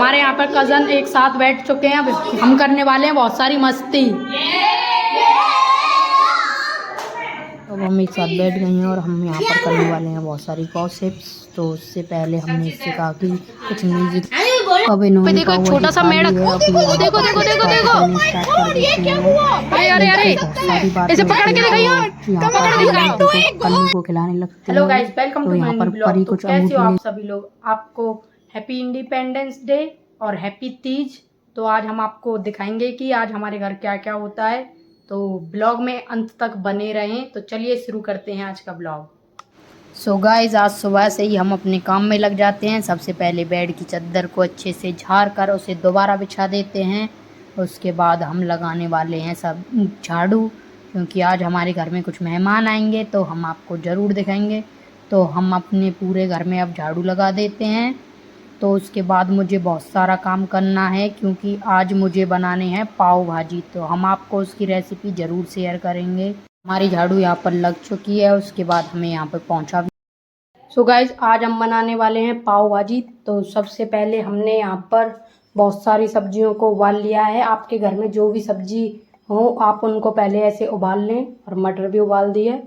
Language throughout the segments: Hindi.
हमारे यहाँ पर कज़न एक साथ बैठ चुके हैं। अब हम करने वाले हैं बहुत सारी मस्ती। अब हम एक साथ बैठ गए हैं और हम यहाँ पर करने वाले हैं बहुत सारी गॉसिप्स। तो उससे पहले हमने इससे कहा कि कुछ म्यूजिक। अब इन्होंने देखो एक छोटा सा मेढक, देखो देखो देखो देखो अरे अरे इसे पकड़ के दिखाइए, कल्लू को खिलाने लगते हैं। हेलो गाइस, वेलकम तो टू यहाँ माय पर न्यू ब्लॉग। परी तो कुछ कैसे हो अंगूठी आप सभी लोग? आपको हैप्पी इंडिपेंडेंस डे और हैप्पी तीज। तो आज हम आपको दिखाएंगे कि आज हमारे घर क्या क्या होता है। तो ब्लॉग में अंत तक बने रहें। तो चलिए शुरू करते हैं आज का ब्लॉग। सो गाइस, आज सुबह से ही हम अपने काम में लग जाते हैं। सबसे पहले बेड की चादर को अच्छे से झाड़ कर उसे दोबारा बिछा देते हैं। उसके बाद हम लगाने वाले हैं सब झाड़ू, क्योंकि आज हमारे घर में कुछ मेहमान आएंगे तो हम आपको ज़रूर दिखाएंगे। तो हम अपने पूरे घर में अब झाड़ू लगा देते हैं। तो उसके बाद मुझे बहुत सारा काम करना है, क्योंकि आज मुझे बनाने हैं पाव भाजी। तो हम आपको उसकी रेसिपी ज़रूर शेयर करेंगे। हमारी झाड़ू यहाँ पर लग चुकी है। उसके बाद हमें यहाँ पर पहुँचा। सो गाइज, आज हम बनाने वाले हैं पाव भाजी। तो सबसे पहले हमने यहाँ पर बहुत सारी सब्जियों को उबाल लिया है। आपके घर में जो भी सब्जी हो आप उनको पहले ऐसे उबाल लें, और मटर भी उबाल दिए।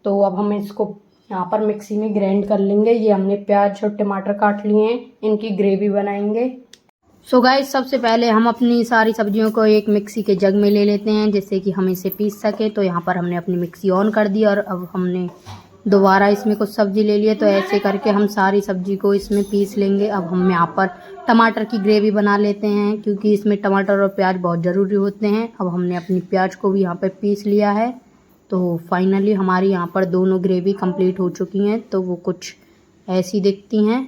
तो अब हम इसको यहाँ पर मिक्सी में ग्राइंड कर लेंगे। ये हमने प्याज और टमाटर काट लिए हैं, इनकी ग्रेवी बनाएंगे। सो गाइस, सबसे पहले हम अपनी सारी सब्जियों को एक मिक्सी के जग में ले लेते हैं, जिससे कि हम इसे पीस सके। तो यहाँ पर हमने अपनी मिक्सी ऑन कर दी और अब हमने दोबारा इसमें कुछ सब्जी ले लिया। तो ऐसे करके हम सारी सब्जी को इसमें पीस लेंगे। अब हम यहाँ पर टमाटर की ग्रेवी बना लेते हैं, क्योंकि इसमें टमाटर और प्याज बहुत ज़रूरी होते हैं। अब हमने अपनी प्याज को भी यहाँ पर पीस लिया है। तो फाइनली हमारी यहाँ पर दोनों ग्रेवी कंप्लीट हो चुकी हैं। तो वो कुछ ऐसी दिखती हैं।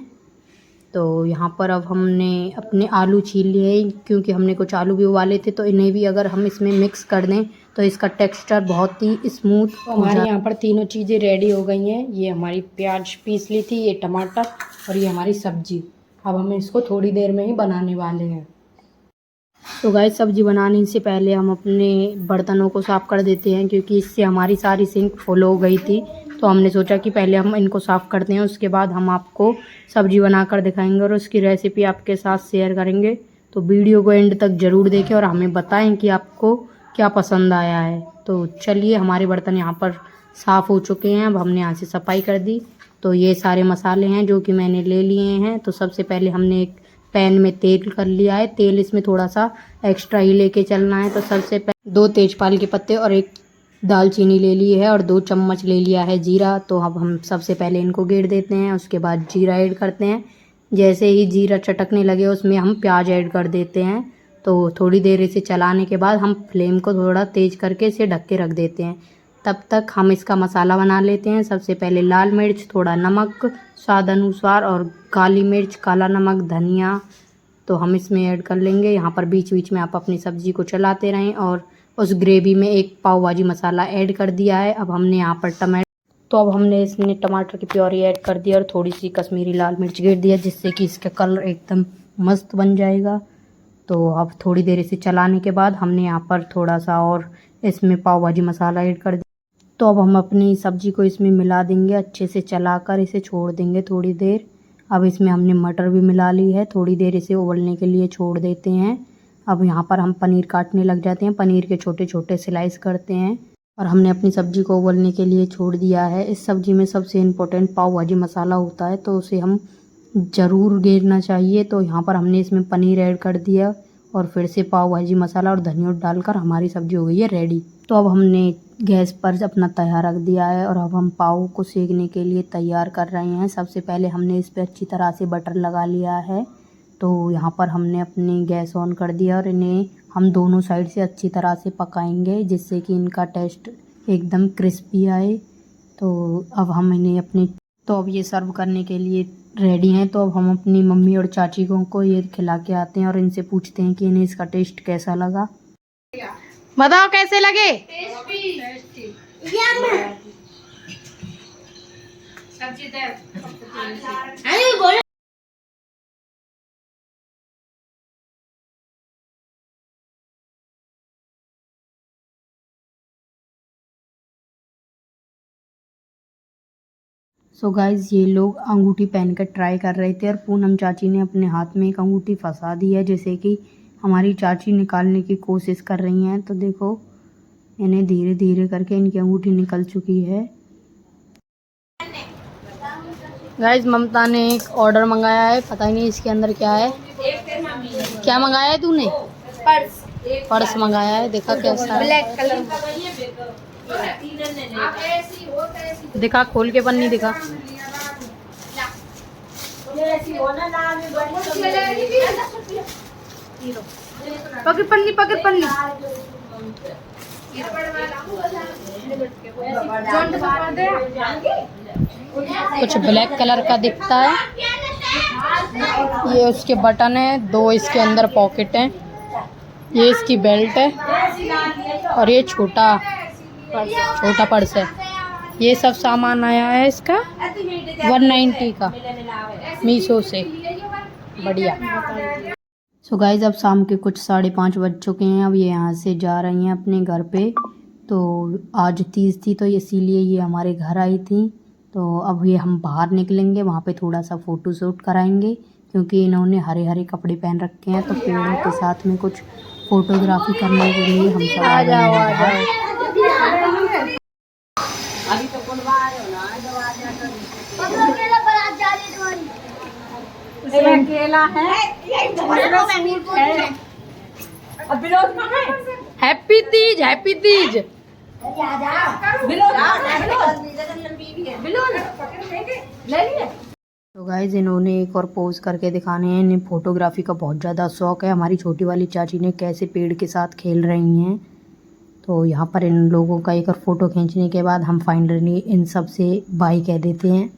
तो यहाँ पर अब हमने अपने आलू छील लिए, क्योंकि हमने कुछ आलू भी उबाले थे। तो इन्हें भी अगर हम इसमें मिक्स कर दें तो इसका टेक्सचर बहुत ही स्मूथ हो जाता है। हमारी यहाँ पर तीनों चीज़ें रेडी हो गई हैं। ये हमारी प्याज पीस ली थी, ये टमाटर और ये हमारी सब्जी। अब हम इसको थोड़ी देर में ही बनाने वाले हैं। तो गाइस, सब्जी बनाने से पहले हम अपने बर्तनों को साफ़ कर देते हैं, क्योंकि इससे हमारी सारी सिंक फुल हो गई थी। तो हमने सोचा कि पहले हम इनको साफ़ करते हैं, उसके बाद हम आपको सब्जी बनाकर दिखाएंगे और उसकी रेसिपी आपके साथ शेयर करेंगे। तो वीडियो को एंड तक ज़रूर देखें और हमें बताएं कि आपको क्या पसंद आया है। तो चलिए, हमारे बर्तन यहाँ पर साफ़ हो चुके हैं। अब हमने यहाँ से सफाई कर दी। तो ये सारे मसाले हैं जो कि मैंने ले लिए हैं। तो सबसे पहले हमने एक पैन में तेल कर लिया है। तेल इसमें थोड़ा सा एक्स्ट्रा ही लेके चलना है। तो सबसे पहले 2 तेजपाल के पत्ते और 1 दालचीनी ले ली है और 2 चम्मच ले लिया है जीरा। तो अब हम सबसे पहले इनको गेड़ देते हैं। उसके बाद जीरा ऐड करते हैं। जैसे ही जीरा चटकने लगे उसमें हम प्याज ऐड कर देते हैं। तो थोड़ी देर इसे चलाने के बाद हम फ्लेम को थोड़ा तेज़ करके इसे ढक के रख देते हैं। तब तक हम इसका मसाला बना लेते हैं। सबसे पहले लाल मिर्च, थोड़ा नमक स्वाद अनुसार और काली मिर्च, काला नमक, धनिया तो हम इसमें ऐड कर लेंगे। यहाँ पर बीच बीच में आप अपनी सब्ज़ी को चलाते रहें। और उस ग्रेवी में एक पाव भाजी मसाला ऐड कर दिया है। अब हमने यहाँ पर तो अब हमने इसमें टमाटर की प्योरी ऐड कर दी और थोड़ी सी कश्मीरी लाल मिर्च गिर दिया, जिससे कि इसका कलर एकदम मस्त बन जाएगा। तो अब थोड़ी देर इसे चलाने के बाद हमने यहाँ पर थोड़ा सा और इसमें पाव भाजी मसाला ऐड कर दिया। तो अब हम अपनी सब्ज़ी को इसमें मिला देंगे, अच्छे से चलाकर इसे छोड़ देंगे थोड़ी देर। अब इसमें हमने मटर भी मिला ली है। थोड़ी देर इसे उबलने के लिए छोड़ देते हैं। अब यहाँ पर हम पनीर काटने लग जाते हैं। पनीर के छोटे छोटे स्लाइस करते हैं और हमने अपनी सब्ज़ी को उबलने के लिए छोड़ दिया है। इस सब्ज़ी में सबसे इम्पोर्टेंट पाव भाजी मसाला होता है, तो उसे हम ज़रूर गेरना चाहिए। तो यहाँ पर हमने इसमें पनीर ऐड कर दिया और फिर से पाव भाजी मसाला और धनिया डालकर हमारी सब्ज़ी हो गई है रेडी। तो अब हमने गैस पर अपना तैयार रख दिया है और अब हम पाव को सेकने के लिए तैयार कर रहे हैं। सबसे पहले हमने इस पर अच्छी तरह से बटर लगा लिया है। तो यहाँ पर हमने अपनी गैस ऑन कर दिया और इन्हें हम दोनों साइड से अच्छी तरह से पकाएंगे, जिससे कि इनका टेस्ट एकदम क्रिस्पी आए। तो अब हम इन्हें तो अब ये सर्व करने के लिए रेडी हैं। तो अब हम अपनी मम्मी और चाची को ये खिला के आते हैं और इनसे पूछते हैं कि इन्हें इसका टेस्ट कैसा लगा। बताओ कैसे लगे। सो गाइज ये लोग अंगूठी पहनकर ट्राई कर रहे थे और पूनम चाची ने अपने हाथ में एक अंगूठी फंसा दी है, जैसे कि हमारी चाची निकालने की कोशिश कर रही हैं। तो देखो इन्हें धीरे धीरे करके इनकी अंगूठी निकल चुकी है। गाइज ममता ने एक ऑर्डर मंगाया है, पता ही नहीं इसके अंदर क्या है। क्या मंगाया है तूने? पर्स मंगाया है, देखा कैसा है? Black colour. दिखा खोल के पन्नी दिखा। पकड़ पन्नी पकड़ पन्नी। कुछ ब्लैक कलर का दिखता है। ये उसके बटन है, 2 इसके अंदर पॉकेट हैं। ये इसकी बेल्ट है और ये छोटा पर्स है। ये सब सामान आया है इसका 190 का मीशो से। बढ़िया। सो गाइज अब शाम के कुछ 5:30 बज चुके हैं। अब ये यहाँ से जा रही हैं अपने घर पे। तो आज तीज थी तो इसीलिए ये हमारे घर आई थी। तो अब ये हम बाहर निकलेंगे, वहाँ पे थोड़ा सा फ़ोटो शूट कराएंगे, क्योंकि इन्होंने हरे हरे कपड़े पहन रखे हैं। तो पेड़ों के साथ में कुछ फ़ोटोग्राफी करने के लिए हम सब आ जाओ। अभी तो कौन बाहर हो ना, जब आ जाकर अकेला है। Happy Teej, happy Teej. तो गाइज इन्होंने एक और पोज करके दिखाने हैं। इन्हें फोटोग्राफी का बहुत ज़्यादा शौक है। हमारी छोटी वाली चाची ने कैसे पेड़ के साथ खेल रही हैं। तो यहाँ पर इन लोगों का एक और फ़ोटो खींचने के बाद हम फाइनली इन सब से बाय कह देते हैं।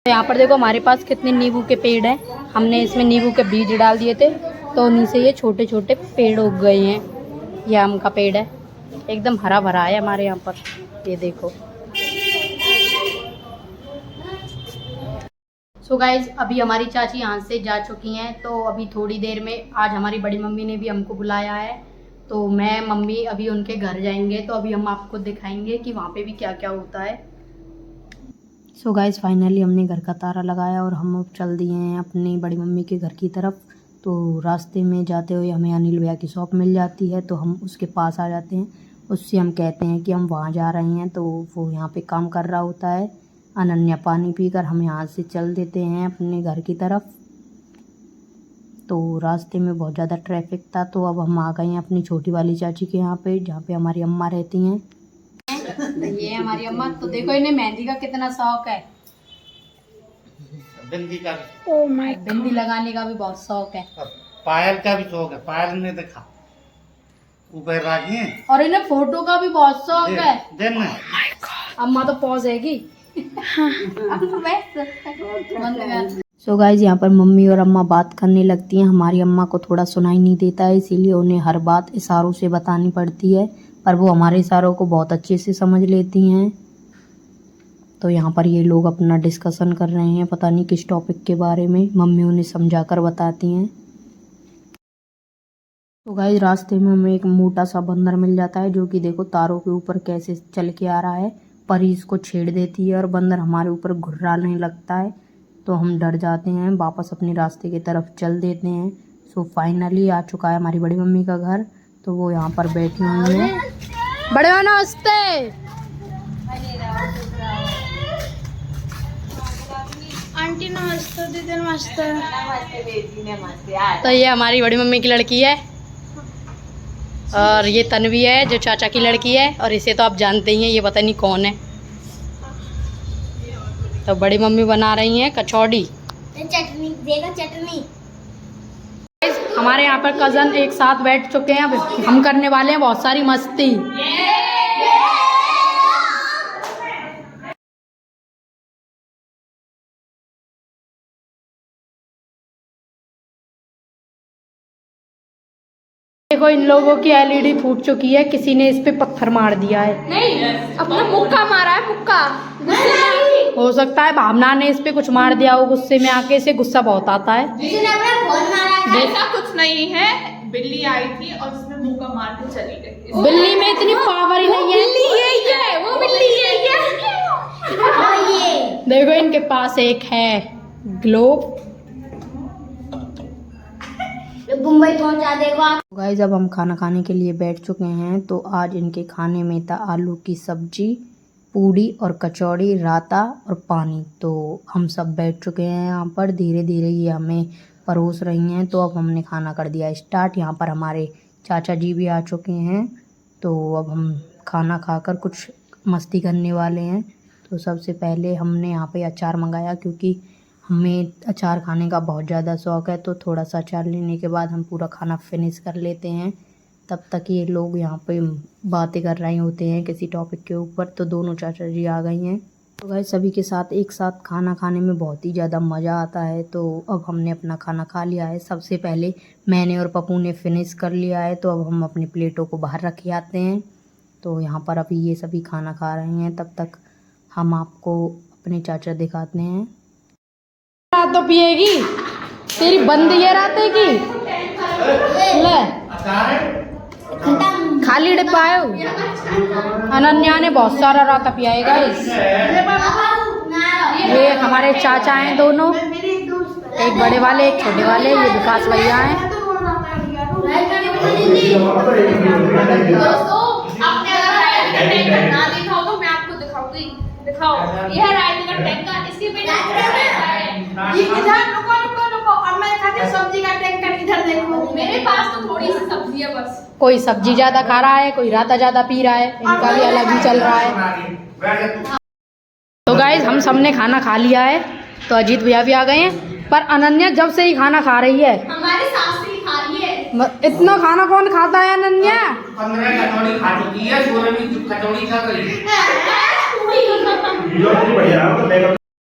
यहाँ पर देखो हमारे पास कितने नींबू के पेड़ हैं। हमने इसमें नींबू के बीज डाल दिए थे, तो उन्हीं से ये छोटे छोटे पेड़ उग गए हैं। ये आम का पेड़ है, एकदम हरा भरा है हमारे यहाँ पर। ये देखो। सो गाइज अभी हमारी चाची यहाँ से जा चुकी हैं। तो अभी थोड़ी देर में आज हमारी बड़ी मम्मी ने भी हमको बुलाया है। तो मैं मम्मी अभी उनके घर जाएंगे। तो अभी हम आपको दिखाएंगे कि वहाँ पे भी क्या क्या होता है। सो गाइज फाइनली हमने घर का ताला लगाया और हम अब चल दिए हैं अपनी बड़ी मम्मी के घर की तरफ। तो रास्ते में जाते हुए हमें अनिल भैया की शॉप मिल जाती है, तो हम उसके पास आ जाते हैं। उससे हम कहते हैं कि हम वहाँ जा रहे हैं। तो वो यहाँ पे काम कर रहा होता है। अनन्या पानी पीकर हम यहाँ से चल देते हैं अपने घर की तरफ। तो रास्ते में बहुत ज़्यादा ट्रैफिक था। तो अब हम आ गए हैं अपनी छोटी वाली चाची के यहाँ पे, जहाँ पे हमारी अम्मा रहती हैं। ये हमारी अम्मा। तो देखो इन्हें मेहंदी का कितना शौक है। बिंदी का बिंदी लगाने का भी बहुत शौक है। पायल का भी शौक है। पायल ने देखा ऊपर राखी है। और इन्हें फोटो का भी बहुत शौक है। देना अम्मा तो पॉज हैगी। सो गाइज यहाँ पर मम्मी और अम्मा बात करने लगती हैं। हमारी अम्मा को थोड़ा सुनाई नहीं देता है, इसीलिए उन्हें हर बात इशारों से बतानी पड़ती है, पर वो हमारे इशारों को बहुत अच्छे से समझ लेती हैं। तो यहाँ पर ये लोग अपना डिस्कशन कर रहे हैं, पता नहीं किस टॉपिक के बारे में। मम्मी उन्हें समझा कर बताती हैं। तो गाइस रास्ते में हमें एक मोटा सा बंदर मिल जाता है, जो कि देखो तारों के ऊपर कैसे चल के आ रहा है। परी इसको छेड़ देती है और बंदर हमारे ऊपर घुर्राने लगता है। तो हम डर जाते हैं, वापस अपने रास्ते की तरफ चल देते हैं। सो फाइनली आ चुका है हमारी बड़ी मम्मी का घर। तो वो यहाँ पर बैठी हुई है। बड़े नमस्ते। आंटी नमस्ते, दीदी नमस्ते। तो ये हमारी बड़ी मम्मी की लड़की है और ये तन्वी है जो चाचा की लड़की है। और इसे तो आप जानते ही हैं, ये पता नहीं कौन है। तो बड़ी मम्मी बना रही हैं कचौड़ी। चटनी देगा, चटनी। हमारे यहाँ पर कज़न एक साथ बैठ चुके हैं। अब हम करने वाले हैं बहुत सारी मस्ती। देखो इन लोगों की एलईडी फूट चुकी है, किसी ने इस पे पत्थर मार दिया है। नहीं, अपना मुक्का मारा है, मुक्का। हो सकता है भावना ने इस पे कुछ मार दिया हो गुस्से में आके। इसे गुस्सा बहुत आता है। ऐसा कुछ नहीं है, बिल्ली आई थी और उसने मुक्का मार के चली गई। बिल्ली में इतनी पावर ही नहीं है। बिल्ली यही है, वो बिल्ली यही है। देखो इनके पास एक है ग्लोब। मुंबई पहुंचा देगा। गाइस अब हम खाना खाने के लिए बैठ चुके हैं। तो आज इनके खाने में था आलू की सब्जी, पूड़ी और कचौड़ी, रायता और पानी। तो हम सब बैठ चुके हैं यहाँ पर, धीरे धीरे ये हमें परोस रही हैं। तो अब हमने खाना कर दिया स्टार्ट। यहाँ पर हमारे चाचा जी भी आ चुके हैं। तो अब हम खाना खाकर कुछ मस्ती करने वाले हैं। तो सबसे पहले हमने यहाँ पे अचार मंगाया, क्योंकि हमें अचार खाने का बहुत ज़्यादा शौक़ है। तो थोड़ा सा अचार लेने के बाद हम पूरा खाना फिनिश कर लेते हैं। तब तक ये लोग यहाँ पे बातें कर रहे होते हैं किसी टॉपिक के ऊपर। तो दोनों चाचा जी आ गई हैं। तो गाइस सभी के साथ एक साथ खाना खाने में बहुत ही ज़्यादा मज़ा आता है। तो अब हमने अपना खाना खा लिया है। सबसे पहले मैंने और पप्पू ने फिनिश कर लिया है। तो अब हम अपनी प्लेटों को बाहर रख के आते हैं। तो यहाँ पर अभी ये सभी खाना खा रहे हैं। तब तक हम आपको अपने चाचा दिखाते हैं। तो पिएगी तेरी बंद ये राते की ले खाली डिब्बा है। अनन्या ने बहुत सारा राता पियाएगा। ये हमारे चाचा हैं दोनों, एक बड़े वाले एक छोटे वाले। ये विकास भैया हैं। दोस्तों आपने अगर टैंकर ना देखा हो तो मैं आपको दिखाऊंगी। दिखाओ, ये है राइट का टैंकर। इसके बिना ये इधर रुको अब मैं खाती हूं सब्जी का टैंकर। इधर देखो, मेरे पास तो थोड़ी सी सब्जी है बस। कोई सब्जी ज्यादा खा रहा है, कोई राता ज्यादा पी रहा है। इनका भी अलग ही चल रहा है। तो गाइस हम सबने खाना खा लिया है। तो अजीत भैया भी आ गए हैं। पर अनन्या जब से ही खाना खा रही है। हमारे सास से ही खा रही है। इतना खाना कौन खाता है अनन्या? 15 कचौड़ी खा चुकी है। 16 में कचौड़ी खा गई।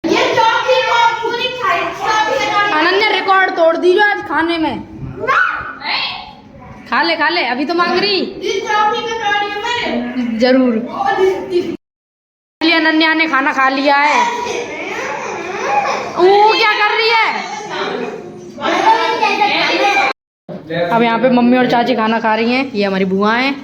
ये चौकी को पूरी खाई। अनन्या रिकॉर्ड तोड़ दी जो आज खाने में। खा ले अभी तो मांग रही। इस चौकी का टोड़ी में जरूर। अनन्या ने खाना खा लिया है। वो क्या कर रही है? अब यहाँ पे मम्मी और चाची खाना खा रही हैं। ये हमारी बुआ हैं।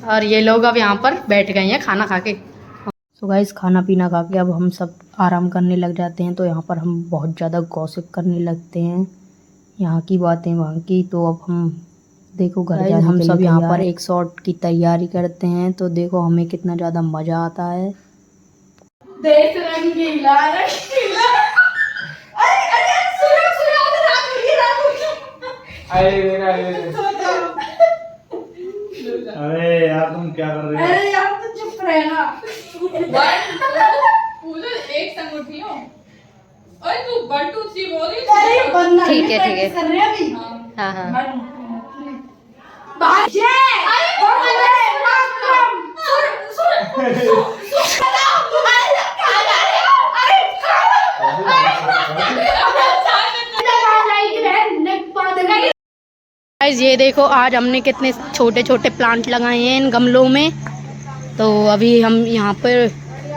और ये लोग अब यहाँ पर बैठ गए हैं खाना खा के। तो गाइस खाना पीना खा के अब हम सब आराम करने लग जाते हैं। तो यहाँ पर हम बहुत ज़्यादा गॉसिप करने लगते हैं, यहाँ की बातें वहाँ की। तो अब हम देखो घर जाने हम सब यहाँ पर एक शॉट की तैयारी करते हैं। तो देखो हमें कितना ज़्यादा मज़ा आता है। देश रंगीला रंगीला। अरे सुनो अरे यार तुम क्या कर रहे हो? अरे यार तो चुप रहना। पूजा एक संग उठी हो। अरे तू 1 2 3 बोल रही है। अरे बनना ठीक है। कर रहे हैं अभी। हाँ हाँ। बाजे गाइस ये देखो आज हमने कितने छोटे छोटे प्लांट लगाए हैं इन गमलों में। तो अभी हम यहाँ पर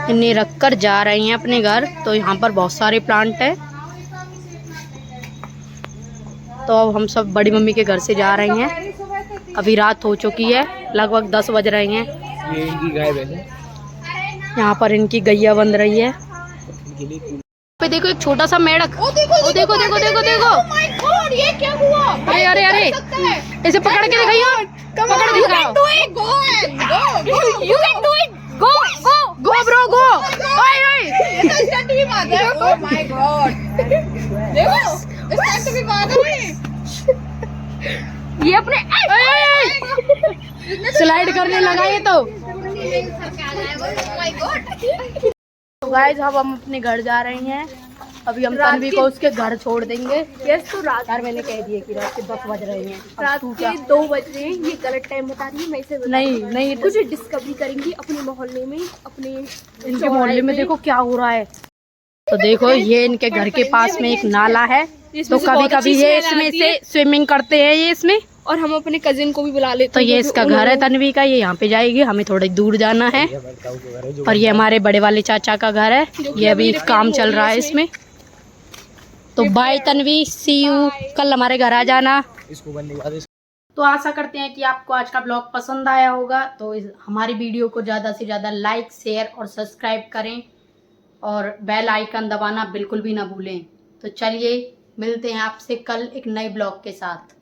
इन्हें रख कर जा रहे हैं अपने घर। तो यहाँ पर बहुत सारे प्लांट हैं। तो अब हम सब बड़ी मम्मी के घर से जा रहे हैं। अभी रात हो चुकी है, लगभग 10 बज रहे हैं। ये इनकी गाय है। यहाँ पर इनकी गैया बंध रही है। पे देखो एक छोटा सा मेढक। ओ देखो माय गॉड, ये क्या हुआ? अरे इसे पकड़ के दिखाइए। पकड़ दिखाओ। You can do it. Go bro गो। ओए ये तो स्टंट भी मार रहा है। Oh my god. देखो, स्टंट भी मार रहा है। ये अपने स्लाइड करने लगा ये तो। Oh my god. तो गाइस अब हम अपने घर जा रहे हैं। अभी हम तन्वी को उसके घर छोड़ देंगे। यस तो रात यार मैंने कह दिया कि रात के 10 बज रहे हैं। अब रात तू के क्या? 2 बज रहे हैं। ये गलत टाइम बता रही है। मैं इसे नहीं कुछ डिस्कवरी करेंगी अपने मोहल्ले में, अपने इनके मोहल्ले में देखो क्या हो रहा है। तो देखो ये इनके घर के पास में एक नाला है। तो कभी कभी ये इसमें से स्विमिंग करते हैं ये इसमें। और हम अपने कजिन को भी बुला लेते तो हैं। ये इसका घर है तन्वी का। ये यहाँ पे जाएगी, हमें थोड़ी दूर जाना है। और ये हमारे बड़े वाले चाचा का घर है। ये अभी काम चल रहा है इसमें। तो बाय तन्वी, सी यू। कल हमारे घर आ जाना। तो आशा करते हैं कि आपको आज का ब्लॉग पसंद आया होगा। तो हमारी वीडियो को ज़्यादा से ज़्यादा लाइक, शेयर और सब्सक्राइब करें। और बेल आइकन दबाना बिल्कुल भी ना भूलें। तो चलिए मिलते हैं आपसे कल एक नए ब्लॉग के साथ।